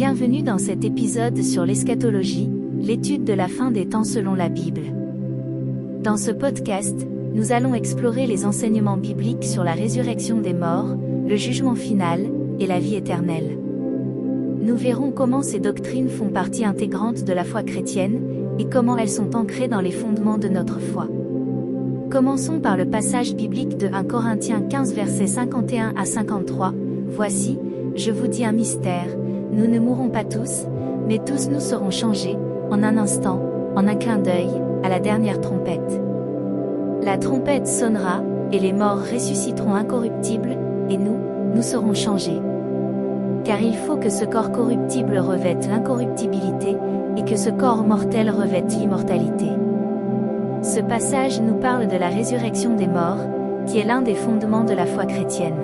Bienvenue dans cet épisode sur l'eschatologie, l'étude de la fin des temps selon la Bible. Dans ce podcast, nous allons explorer les enseignements bibliques sur la résurrection des morts, le jugement final, et la vie éternelle. Nous verrons comment ces doctrines font partie intégrante de la foi chrétienne, et comment elles sont ancrées dans les fondements de notre foi. Commençons par le passage biblique de 1 Corinthiens 15 versets 51 à 53. Voici, je vous dis un mystère, nous ne mourrons pas tous, mais tous nous serons changés, en un instant, en un clin d'œil, à la dernière trompette. La trompette sonnera, et les morts ressusciteront incorruptibles, et nous serons changés. Car il faut que ce corps corruptible revête l'incorruptibilité, et que ce corps mortel revête l'immortalité. Ce passage nous parle de la résurrection des morts, qui est l'un des fondements de la foi chrétienne.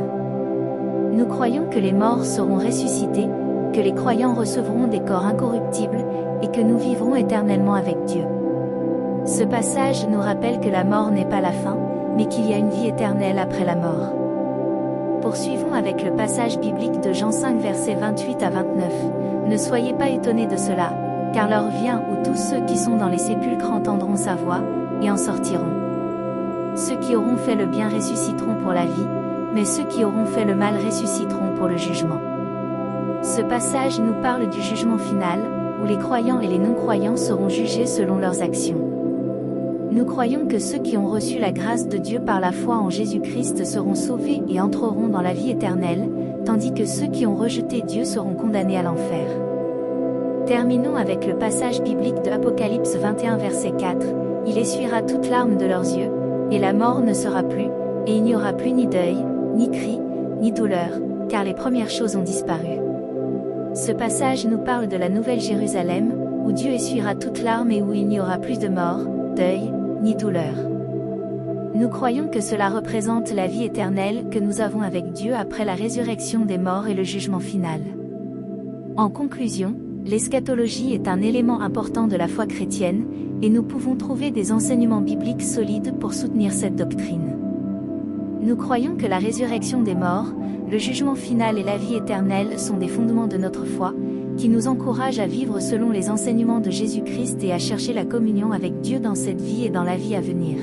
Nous croyons que les morts seront ressuscités, que les croyants recevront des corps incorruptibles, et que nous vivrons éternellement avec Dieu. Ce passage nous rappelle que la mort n'est pas la fin, mais qu'il y a une vie éternelle après la mort. Poursuivons avec le passage biblique de Jean 5 versets 28 à 29. Ne soyez pas étonnés de cela, car l'heure vient où tous ceux qui sont dans les sépulcres entendront sa voix, et en sortiront. Ceux qui auront fait le bien ressusciteront pour la vie, mais ceux qui auront fait le mal ressusciteront pour le jugement. Ce passage nous parle du jugement final, où les croyants et les non-croyants seront jugés selon leurs actions. Nous croyons que ceux qui ont reçu la grâce de Dieu par la foi en Jésus-Christ seront sauvés et entreront dans la vie éternelle, tandis que ceux qui ont rejeté Dieu seront condamnés à l'enfer. Terminons avec le passage biblique de Apocalypse 21 verset 4, « Il essuiera toute larme de leurs yeux, et la mort ne sera plus, et il n'y aura plus ni deuil, ni cri, ni douleur, car les premières choses ont disparu. » Ce passage nous parle de la Nouvelle Jérusalem, où Dieu essuiera toute larme et où il n'y aura plus de mort, deuil, ni douleur. Nous croyons que cela représente la vie éternelle que nous avons avec Dieu après la résurrection des morts et le jugement final. En conclusion, l'eschatologie est un élément important de la foi chrétienne, et nous pouvons trouver des enseignements bibliques solides pour soutenir cette doctrine. Nous croyons que la résurrection des morts, le jugement final et la vie éternelle sont des fondements de notre foi, qui nous encouragent à vivre selon les enseignements de Jésus-Christ et à chercher la communion avec Dieu dans cette vie et dans la vie à venir.